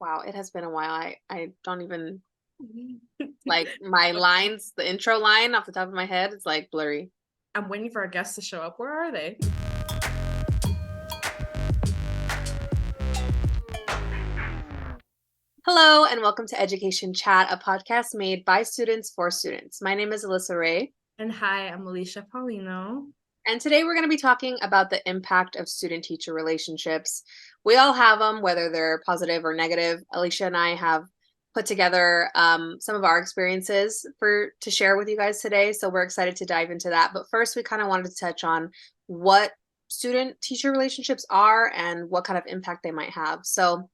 Wow, it has been a while. I don't even like my lines, the intro line off the top of my head, it's like blurry. I'm waiting for our guests to show up. Where are they? Hello and welcome to Education Chat, a podcast made by students for students. My name is Alyssa Ray, And hi, I'm Alicia Paulino. and today we're going to be talking about the impact of student-teacher relationships. We all have them, whether they're positive or negative. Alicia and I have put together some of our experiences to share with you guys today, so we're excited to dive into that. But first, we kind of wanted to touch on what student-teacher relationships are and what kind of impact they might have. So,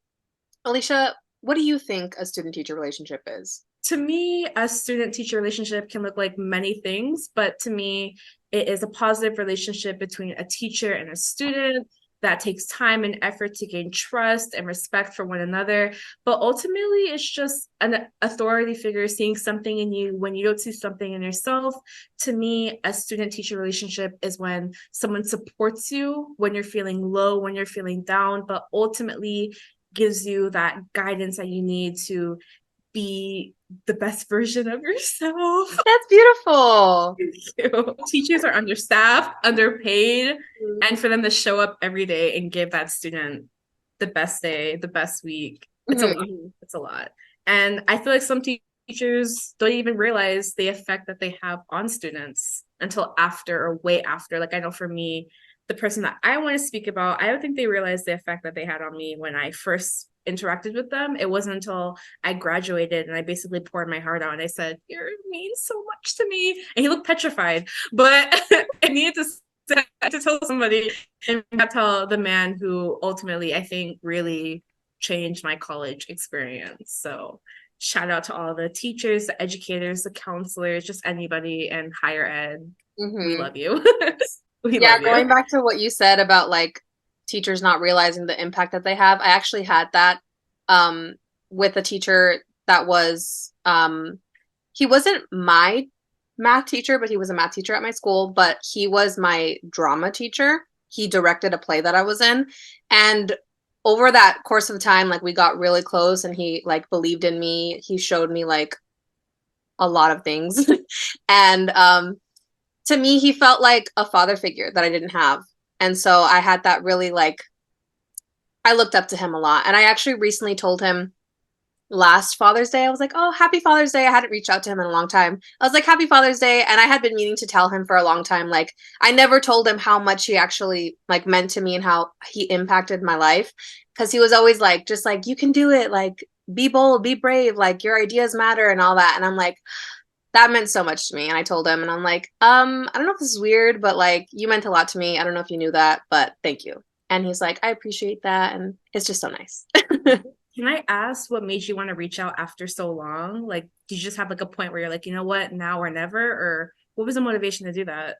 Alicia, what do you think a student-teacher relationship is? To me, a student-teacher relationship can look like many things, but to me, it is a positive relationship between a teacher and a student that takes time and effort to gain trust and respect for one another. But ultimately, it's just an authority figure seeing something in you when you don't see something in yourself. To me, a student-teacher relationship is when someone supports you when you're feeling low, when you're feeling down, but ultimately gives you that guidance that you need to be the best version of yourself. That's beautiful. Teachers are understaffed, underpaid, Mhm. and for them to show up every day and give that student the best day, the best week, it's a lot. Mhm. It's a lot. And I feel like some teachers don't even realize the effect that they have on students until after or way after. Like I know for me, the person that I want to speak about, I don't think they realized the effect that they had on me when I first interacted with them. It wasn't until I graduated and I basically poured my heart out and I said, "You mean so much to me." And he looked petrified, but I needed to tell somebody and tell the man who ultimately I think really changed my college experience. So shout out to all the teachers, the educators, the counselors, just anybody in higher ed. We Mhm. love you. We Yeah, love you. going back to what you said about like teachers not realizing the impact that they have, I actually had that um with a teacher that was he wasn't my math teacher, but he was a math teacher at my school, but he was my drama teacher. He directed a play that I was in, and over that course of time, like we got really close and he like believed in me. He showed me like a lot of things. And to me, he felt like a father figure that I didn't have. And so I had that really like, I looked up to him a lot. And I actually recently told him last Father's Day, I was like, oh, happy Father's Day. I hadn't reached out to him in a long time. I was like, happy Father's Day. And I had been meaning to tell him for a long time. Like, I never told him how much he actually like meant to me and how he impacted my life. Cause he was always like, just like, you can do it. Like, be bold, be brave. Like, your ideas matter and all that. And I'm like, that meant so much to me. And I told him, and I'm like, I don't know if this is weird, but like, you meant a lot to me. I don't know if you knew that, but thank you. And he's like, I appreciate that. And it's just so nice. Can I ask what made you want to reach out after so long? Like, did you just have like a point where you're like, you know what, now or never? Or what was the motivation to do that?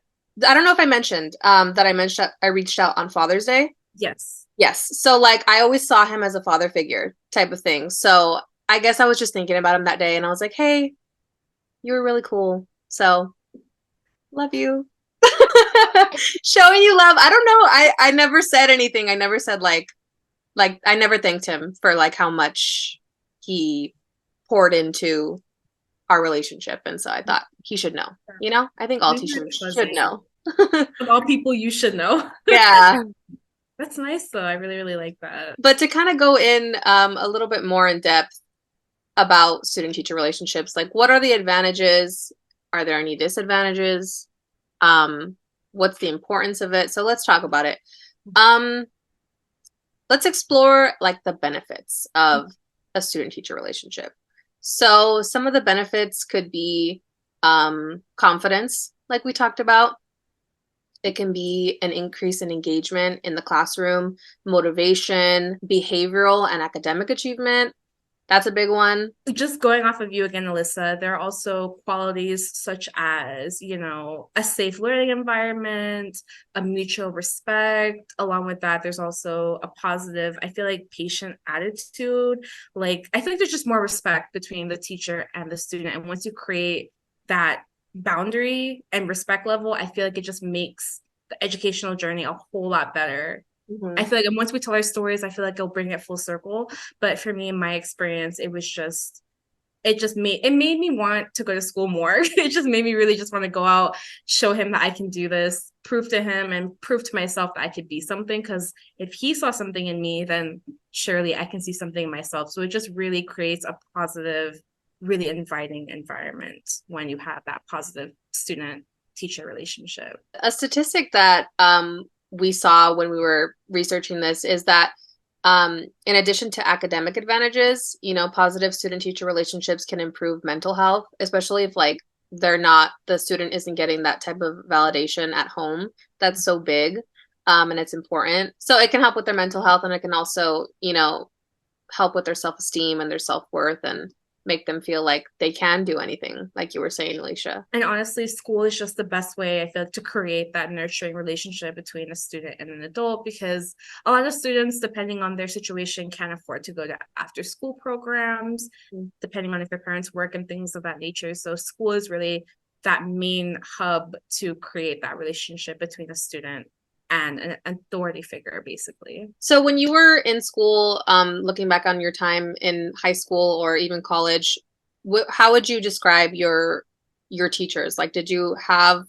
I don't know if I mentioned that I mentioned I reached out on Father's Day. Yes. Yes. So like I always saw him as a father figure type of thing. So I guess I was just thinking about him that day and I was like, hey, you were really cool. So love you. Showing you love. I don't know. I never said anything. I never said like I never thanked him for like how much he poured into our relationship. And so I thought he should know. You know? I think all Very teachers should fuzzy. know. Of all people you should know. Yeah. That's nice though. I really, really like that. But to kind of go in a little bit more in depth about student teacher relationships, like what are the advantages? Are there any disadvantages? Um, what's the importance of it? So let's talk about it. Um, let's explore like the benefits of a student teacher relationship. So some of the benefits could be confidence, like we talked about. It can be an increase in engagement in the classroom, motivation, behavioral and academic achievement. That's a big one. Just going off of you again, Alyssa, there are also qualities such as, a safe learning environment, a mutual respect. Along with that, there's also a positive, I feel like, patient attitude. Like, I think there's just more respect between the teacher and the student. And once you create that boundary and respect level, I feel like it just makes the educational journey a whole lot better. I Hmm. feel like once we tell our stories, I feel like it'll bring it full circle. But for me, in my experience, it made me want to go to school more. It just made me really just want to go out, show him that I can do this, prove to him and prove to myself that I could be something. Because if he saw something in me, then surely I can see something in myself. So it just really creates a positive, really inviting environment when you have that positive student teacher relationship. A statistic that we saw when we were researching this is that in addition to academic advantages, positive student-teacher relationships can improve mental health, especially if like the student isn't getting that type of validation at home. That's so big, and it's important. So it can help with their mental health, and it can also, help with their self-esteem and their self-worth and make them feel like they can do anything, like you were saying, Alicia. And honestly, school is just the best way, I feel like, to create that nurturing relationship between a student and an adult, because a lot of students, depending on their situation, can't afford to go to after school programs, depending on if their parents work and things of that nature. So school is really that main hub to create that relationship between a student and an authority figure, basically. So when you were in school, looking back on your time in high school or even college, how would you describe your teachers? Like, did you have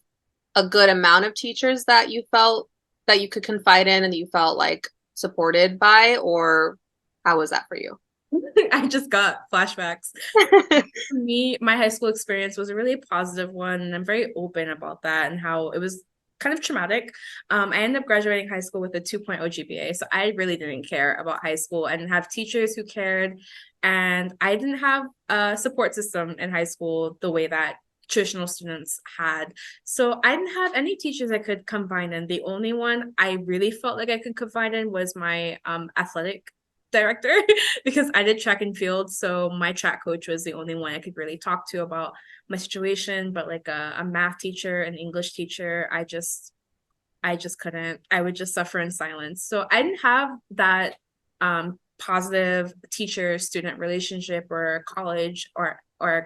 a good amount of teachers that you felt that you could confide in and that you felt like supported by, or how was that for you? I just got flashbacks. For me, my high school experience was a really positive one, and I'm very open about that and how it was kind of traumatic. I ended up graduating high school with a 2.0 GPA, so I really didn't care about high school. I didn't have teachers who cared, and I didn't have a support system in high school the way that traditional students had. So I didn't have any teachers I could confide in. The only one I really felt like I could confide in was my athletic director because I did track and field. So my track coach was the only one I could really talk to about my situation. But like a math teacher, an English teacher, I just couldn't. I would just suffer in silence. So I didn't have that positive teacher student relationship or college or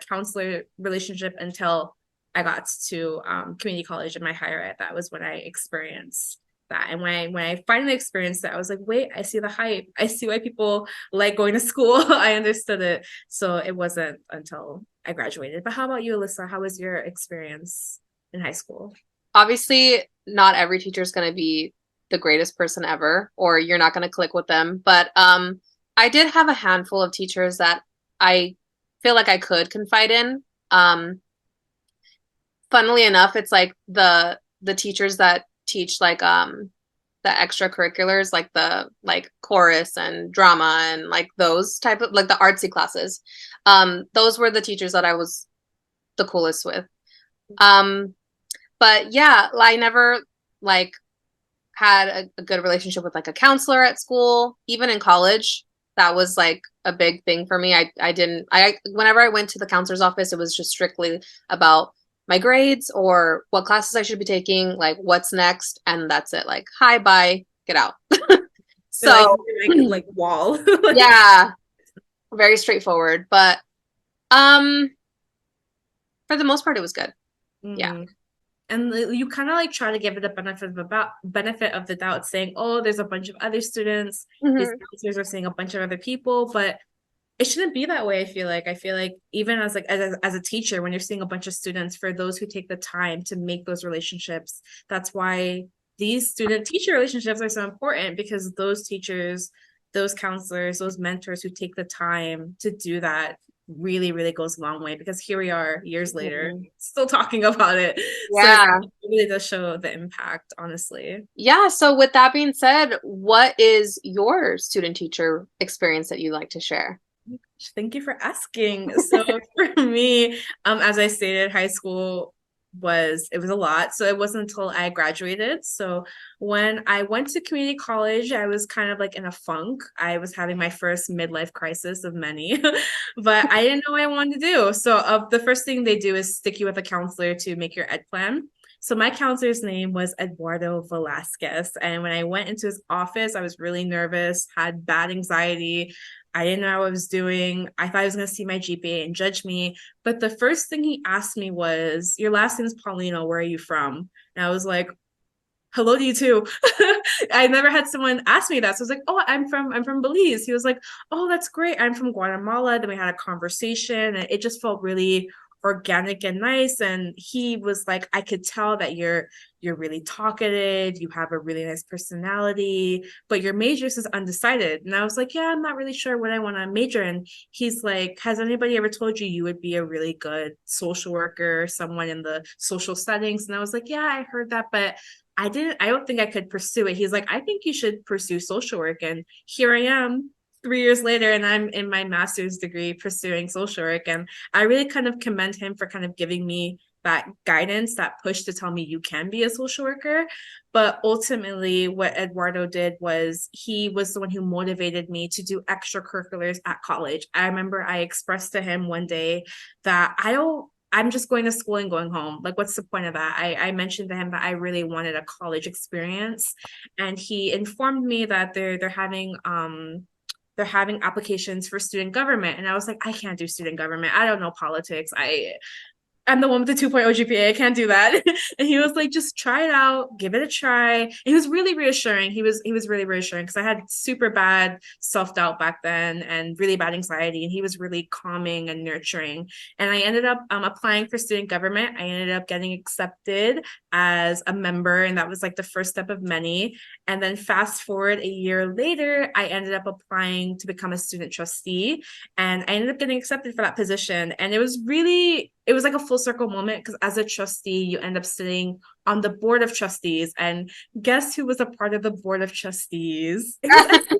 counselor relationship until I got to community college and my higher ed. That was when I experienced that. And when I finally experienced that, I was like, wait, I see the hype. I see why people like going to school. I understood it. So it wasn't until I graduated. But how about you, Alyssa? How was your experience in high school? Obviously, not every teacher is going to be the greatest person ever, or you're not going to click with them. But I did have a handful of teachers that I feel like I could confide in. Funnily enough, it's like the teachers that teach like the extracurriculars, like the like chorus and drama and like those type of like the artsy classes. Those were the teachers that I was the coolest with. Um, but yeah, I never like had a good relationship with like a counselor at school, even in college. That was like a big thing for me. I didn't I whenever I went to the counselor's office, it was just strictly about my grades or what classes I should be taking, like what's next, and that's it. Like, hi, bye, get out. Like So like wall. yeah, very straightforward. But um for the most part it was good. Yeah. Mm. And you kind of like try to give it a benefit of the doubt, saying, "Oh, there's a bunch of other students. These Hmm. counselors are seeing a bunch of other people," but it shouldn't be that way. I feel like even as like as a teacher, when you're seeing a bunch of students, for those who take the time to make those relationships, that's why these student teacher relationships are so important, because those teachers, those counselors, those mentors who take the time to do that really really goes a long way, because here we are years later still talking about it. So Yeah. it really does show the impact, honestly. Yeah. So with that being said, what is your student teacher experience that you like to share? Thank you for asking. So for me, as I stated, high school was a lot. So it wasn't until I graduated. So when I went to community college, I was kind of like in a funk. I was having my first midlife crisis of many, but I didn't know what I wanted to do. So the first thing they do is stick you with a counselor to make your ed plan. So my counselor's name was Eduardo Velasquez. And when I went into his office, I was really nervous, had bad anxiety. I didn't know what I was doing. I thought I was going to see my GPA and judge me. But the first thing he asked me was, "Your last name is Paulino. Where are you from?" And I was like, "Hello to you too." I never had someone ask me that. So I was like, oh, I'm from Belize. He was like, oh, that's great. I'm from Guatemala. Then we had a conversation and it just felt really organic and nice. And he was like, I could tell that you're really talkative, you have a really nice personality, but your major is undecided. And I was like, yeah, I'm not really sure what I want to major in. He's like, has anybody ever told you you would be a really good social worker, someone in the social settings? And I was like, yeah, I heard that, but I don't think I could pursue it. He's like, I think you should pursue social work. And here I am 3 years later, and I'm in my master's degree pursuing social work. And I really kind of commend him for kind of giving me that guidance, that push to tell me you can be a social worker. But ultimately, what Eduardo did was he was the one who motivated me to do extracurriculars at college. I remember I expressed to him one day that I'm just going to school and going home. Like, what's the point of that? I mentioned to him that I really wanted a college experience. And he informed me that they're having applications for student government. And I was like, I can't do student government. I don't know politics. I'm the one with the 2.0 GPA. I can't do that. And he was like, just try it out, give it a try. And he was really reassuring. He was really reassuring because I had super bad self-doubt back then and really bad anxiety. And he was really calming and nurturing. And I ended up applying for student government. I ended up getting accepted as a member. And that was like the first step of many. And then fast forward a year later, I ended up applying to become a student trustee. And I ended up getting accepted for that position. And it was like a full circle moment because as a trustee, you end up sitting on the board of trustees. And guess who was a part of the board of trustees? It was Eduardo.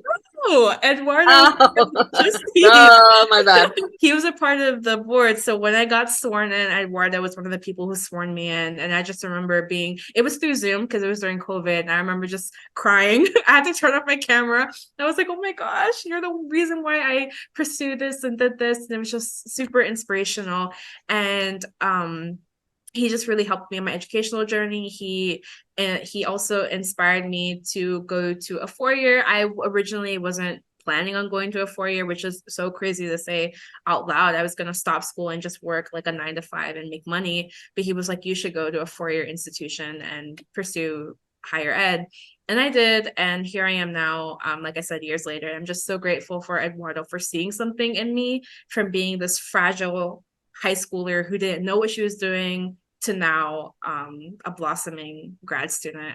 Eduardo Oh, trustee. oh, my bad. He was a part of the board. So when I got sworn in, Eduardo was one of the people who sworn me in. And I just remember it was through Zoom because it was during COVID. And I remember just crying. I had to turn off my camera. I was like, oh my gosh, you're the reason why I pursued this and did this. And it was just super inspirational. And he just really helped me in my educational journey. He also inspired me to go to a 4-year. I originally wasn't planning on going to a 4-year, which is so crazy to say out loud. I was going to stop school and just work like a 9 to 5 and make money. But he was like, you should go to a 4-year institution and pursue higher ed. And I did. And here I am now, like I said, years later. I'm just so grateful for Eduardo for seeing something in me from being this fragile high schooler who didn't know what she was doing to now a blossoming grad student.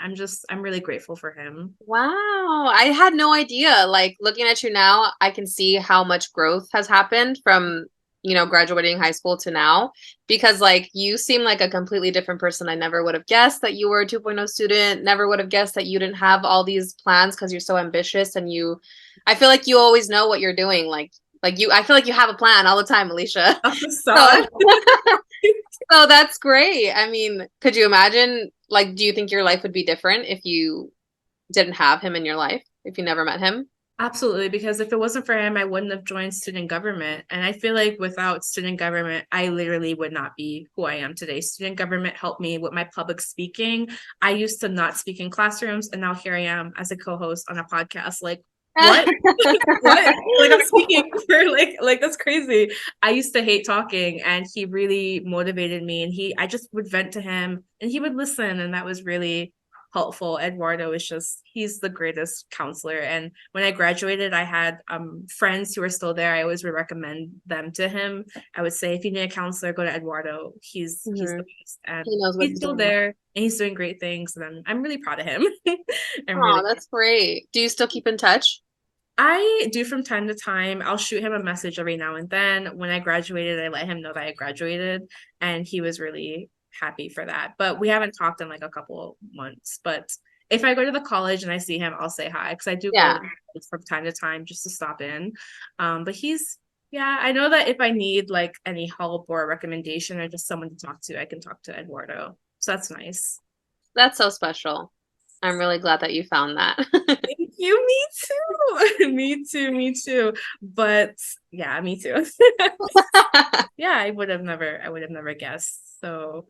I'm really grateful for him. Wow. I had no idea. Like looking at you now, I can see how much growth has happened from, graduating high school to now because like you seem like a completely different person. I never would have guessed that you were a 2.0 student, never would have guessed that you didn't have all these plans because you're so ambitious and I feel like you always know what you're doing. I feel like you have a plan all the time, Alicia. So, so that's great. I mean, could you imagine, like, do you think your life would be different if you didn't have him in your life, if you never met him? Absolutely, because if it wasn't for him, I wouldn't have joined student government. And I feel like without student government, I literally would not be who I am today. Student government helped me with my public speaking. I used to not speak in classrooms, and now here I am as a co-host on a podcast. Like, what? What? Like I'm speaking for like that's crazy. I used to hate talking and he really motivated me and I just would vent to him and he would listen and that was really helpful. Eduardo is he's the greatest counselor. And when I graduated, I had friends who are still there. I always would recommend them to him. I would say if you need a counselor, go to Eduardo. He's the best. And He knows what he's he's still doing. there and he's doing great things. And I'm really proud of him. I'm Oh, really that's great. Do you still keep in touch? I do from time to time. I'll shoot him a message every now and then. When I graduated, I let him know that I graduated, and he was really happy for that. But we haven't talked in like a couple months. But if I go to the college and I see him, I'll say hi because I do Yeah. go from time to time just to stop in. But yeah, I know that if I need like any help or a recommendation or just someone to talk to, I can talk to Eduardo. So that's nice. That's so special. I'm really glad that you found that. Thank you. Me too. Me too. But yeah, me too. Yeah, I would have never guessed. So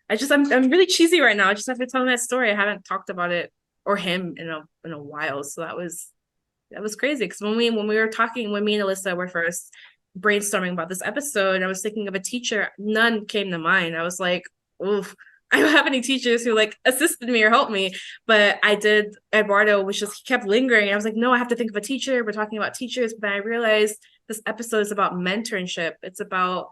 I'm really cheesy right now. I just have to tell that story. I haven't talked about it or him in a while. So that was crazy. Because when we were talking, when me and Alyssa were first brainstorming about this episode, I was thinking of a teacher, none came to mind. I was like, oof. I don't have any teachers who like assisted me or helped me, but I did. Eduardo was just, he kept lingering. I was like, no, I have to think of a teacher. We're talking about teachers. But then I realized this episode is about mentorship. It's about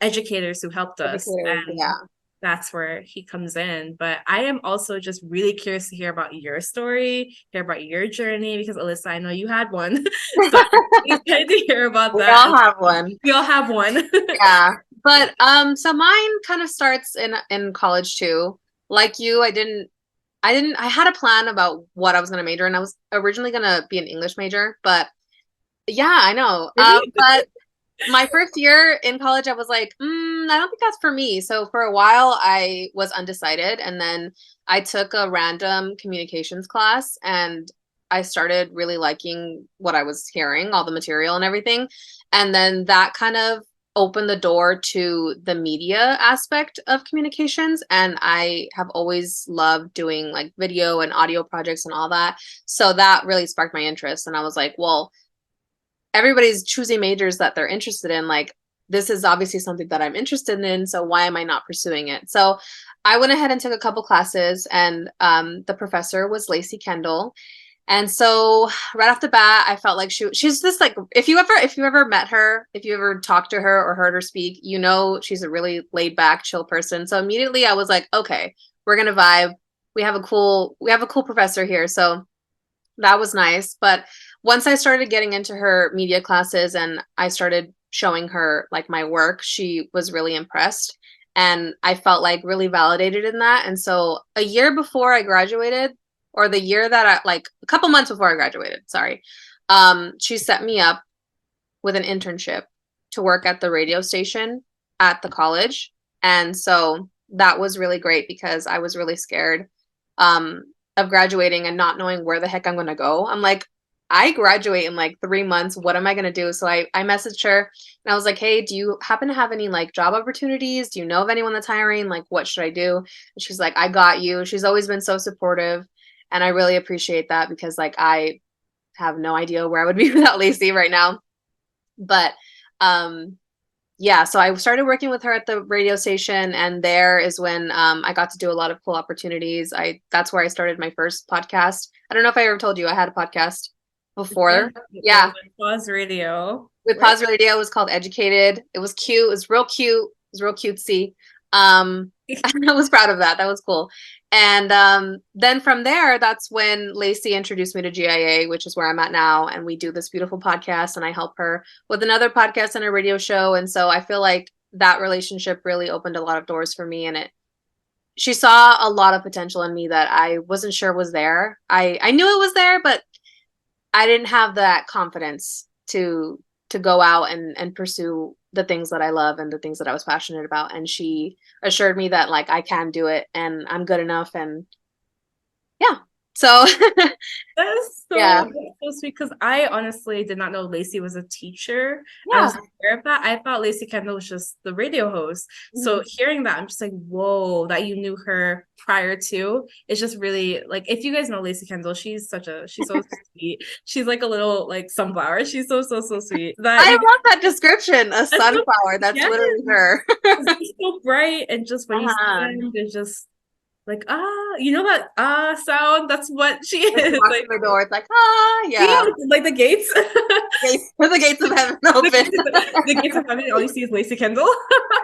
educators who helped us. Educators, And yeah. that's where he comes in. But I am also just really curious to hear about your story, hear about your journey, because Alyssa, I know you had one. So I'm really excited to hear about We that. all have one. We all have one. Yeah. But so mine kind of starts in college too. Like you, I had a plan about what I was going to major in. I was originally going to be an English major, but yeah, I know. Really? But my first year in college, I was like, I don't think that's for me. So for a while, I was undecided. And then I took a random communications class and I started really liking what I was hearing, all the material and everything. And then that kind of opened the door to the media aspect of communications. And I have always loved doing like video and audio projects and all that. So that really sparked my interest. And I was like, well, everybody's choosing majors that they're interested in. Like, this is obviously something that I'm interested in. So why am I not pursuing it? So I went ahead and took a couple classes, and the professor was Lacey Kendall. And so right off the bat, I felt like she's just like, if you ever met her, if you ever talked to her or heard her speak, you know she's a really laid back, chill person. So immediately I was like, okay, we're gonna vibe. We have a cool professor here. So that was nice. But once I started getting into her media classes and I started showing her like my work, she was really impressed. And I felt like really validated in that. And so a year before I graduated, or the year that like a couple months before I graduated, sorry, she set me up with an internship to work at the radio station at the college. And so that was really great because I was really scared of graduating and not knowing where the heck I'm going to go. I'm like, I graduate in like 3 months. What am I going to do? So I messaged her and I was like, hey, do you happen to have any like job opportunities? Do you know of anyone that's hiring? Like, what should I do? And she's like, I got you. She's always been so supportive. And I really appreciate that because like I have no idea where I would be without Lacey right now. But yeah, so I started working with her at the radio station, and there is when I got to do a lot of cool opportunities. That's where I started my first podcast. I don't know if I ever told you I had a podcast Yeah, before. it was Yeah, on Pause Radio, with right? Pause Radio. It was called Educated. It was cute. It was real cute. It was real cutesy. I was proud of that. That was cool. And then from there, that's when Lacey introduced me to GIA, which is where I'm at now. And we do this beautiful podcast, and I help her with another podcast and a radio show. And so I feel like that relationship really opened a lot of doors for me. And she saw a lot of potential in me that I wasn't sure was there. I knew it was there, but I didn't have that confidence to go out and pursue the things that I love and the things that I was passionate about. And she assured me that like I can do it and I'm good enough. And yeah. So That's yeah. so sweet because I honestly did not know Lacey was a teacher. I Yeah. was aware of that. I thought Lacey Kendall was just the radio host. So Mhm. hearing that, I'm just like, whoa, that you knew her prior to. It's just really like if you guys know Lacey Kendall, she's so sweet. She's like a little like sunflower. She's so sweet. That I you love that description, a that's so sunflower. That's yeah, literally her. they're so bright and just when you see Uh-huh. them, they're just like you know that sound, that's what she When she is walks like. through the door, it's like, ah, Yeah, yeah. like the gates. The gates of heaven open. The gates of heaven, all you see is Lacey Kendall.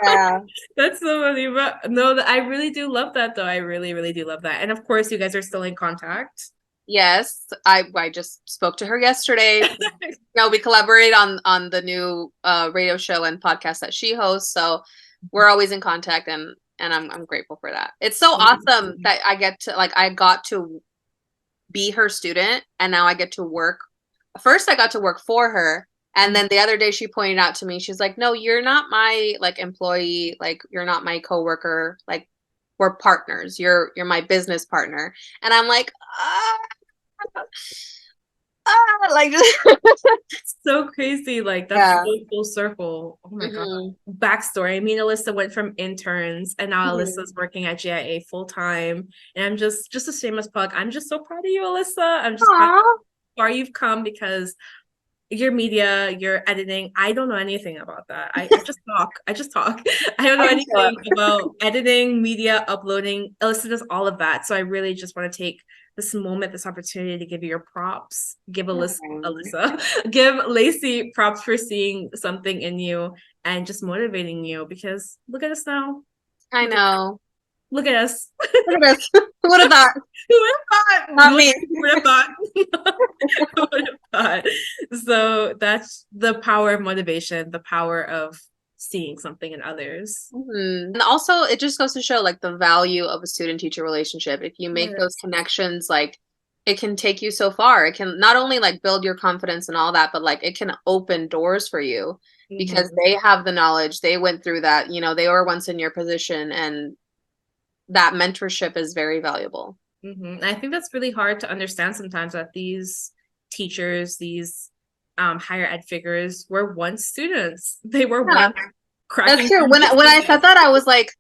Yeah. That's so funny. But no, I really do love that though. I really, really do love that. And of course, you guys are still in contact. Yes, I just spoke to her yesterday. No, we collaborate on the new radio show and podcast that she hosts. So we're always in contact, and I'm grateful for that. It's so awesome that I got to be her student, and now I get to work. First I got to work for her, and then the other day she pointed out to me, she's like, "No, you're not my like employee, like you're not my coworker, like we're partners. You're my business partner." And I'm like, like So crazy. Like that's yeah. full circle. Oh my God. Hmm. Backstory. I mean, Alyssa went from interns and now Hmm. Alyssa's working at GIA full time. And I'm just a shameless plug. I'm just so proud of you, Alyssa. I'm just proud of Aw. how far you've come because your media, your editing. I don't know anything about that. I just talk. I just talk. I don't know I can show anything up. about editing, media, uploading. Alyssa does all of that. So I really just want to take this moment, this opportunity to give you your props. Give Alyssa, give Lacey props for seeing something in you and just motivating you because look at us now. I Look at know. look at us. Look at this. Who would have thought? Who would have thought? Not me. Who would have thought? Who would have thought? So that's the power of motivation, the power of seeing something in others. And also, it just goes to show like the value of a student-teacher relationship. If you make those Yes. connections, like it can take you so far. It can not only like build your confidence and all that, but like it can open doors for you because Mhm. they have the knowledge. They went through that, they were once in your position, and that mentorship is very valuable. I think that's really hard to understand sometimes that these teachers, these higher ed figures were once students. They were Yeah, once that's cracking true. When I said this. that, I was like,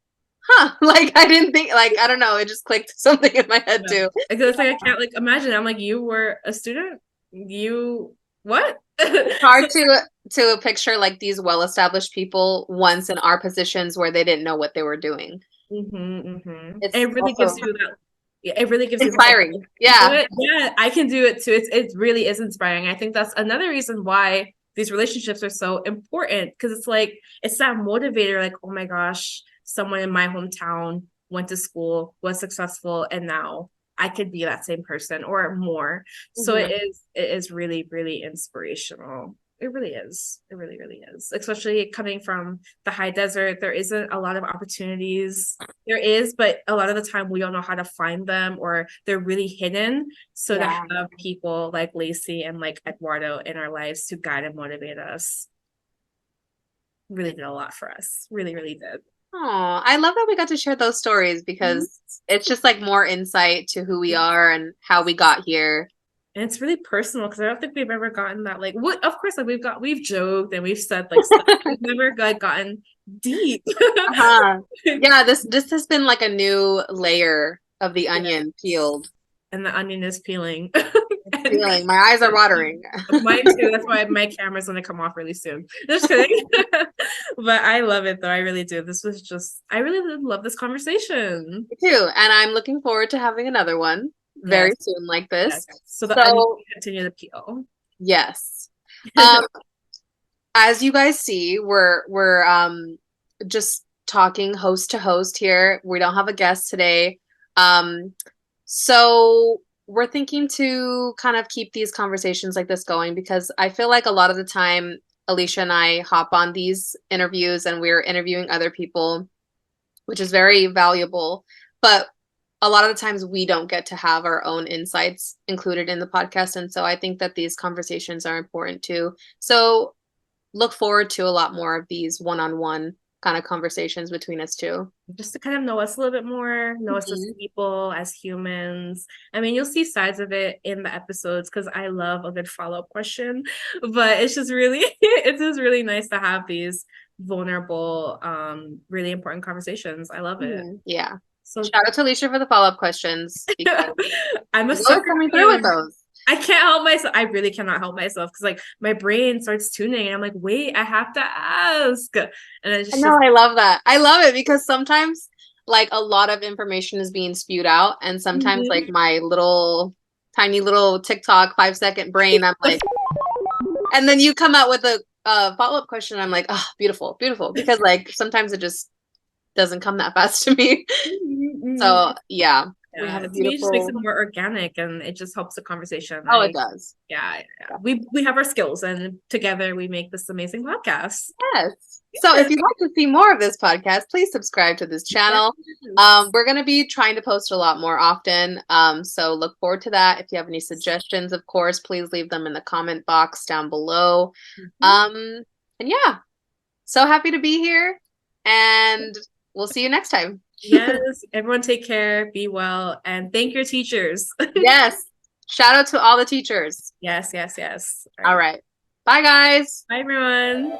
huh, like I didn't think, like I don't know, it just clicked something in my head Yeah. too. Because it's like I can't like imagine. I'm like, you were a student? You what? It's hard to picture like these well-established people once in our positions where they didn't know what they were doing. It's It really gives also you that. Yeah, it really gives you hope. inspiring. Do Yeah. it. Yeah, I can do it too. It really is inspiring. I think that's another reason why these relationships are so important because it's like it's that motivator. Like, oh my gosh, someone in my hometown went to school, was successful, and now I could be that same person or more. So Mhm. it is really, really inspirational. It really is. It really, really is. Especially coming from the high desert, there isn't a lot of opportunities. There is, but a lot of the time we don't know how to find them or they're really hidden. So to Yeah. have people like Lacey and like Eduardo in our lives to guide and motivate us really did a lot for us. Really, really did. Oh, I love that we got to share those stories because it's just like more insight to who we are and how we got here. And it's really personal because I don't think we've ever gotten that like what of course like we've joked and we've said like stuff. We've never like gotten deep. Uh-huh. Yeah, this has been like a new layer of the Yeah. onion peeled. And the onion is peeling. It's peeling. My eyes are watering. Mine too. That's why my camera's gonna come off really soon. Just kidding. But I love it though. I really do. This was just I really did love this conversation. Me too. And I'm looking forward to having another one very Yes. soon like Yes. this. So the onion So, will continue to peel. yes. Um, as you guys see, we're just talking host to host here. We don't have a guest today. Um, so we're thinking to kind of keep these conversations like this going because I feel like a lot of the time Alicia and I hop on these interviews and we're interviewing other people, which is very valuable. But a lot of the times we don't get to have our own insights included in the podcast. And so I think that these conversations are important too. So look forward to a lot more of these one-on-one kind of conversations between us two. Just to kind of know us a little bit more, know us as Mhm. people, as humans. I mean, you'll see sides of it in the episodes because I love a good follow-up question, but it's just really, it's just really nice to have these vulnerable, really important conversations. I love it. Yeah. So Shout out to Alicia for the follow-up questions because I'm a she's always sucker coming for through with them. those. I can't help myself. I really cannot help myself because like my brain starts tuning and I'm like, wait, I have to ask. And it's I just know, I love that. I love it because sometimes like a lot of information is being spewed out, and sometimes like Mhm. my little tiny little TikTok 5-second brain, I'm like, and then you come out with a follow-up question, I'm like, oh, beautiful, beautiful. Because like sometimes it just doesn't come that fast to me. So yeah, we Yeah, have a to me, it just makes it beautiful. more organic and it just helps the conversation. Oh, it does. Yeah. We have our skills and together we make this amazing podcast. Yes. So if you'd like to see more of this podcast, please subscribe to this channel. Yes. We're going to be trying to post a lot more often. So look forward to that. If you have any suggestions, of course, please leave them in the comment box down below. Mhm. Um, and yeah, so happy to be here, and we'll see you next time. Yes, everyone take care, be well, and thank your teachers. Yes. Shout out to all the teachers. Yes. All All right. right. Bye, guys. Bye, everyone.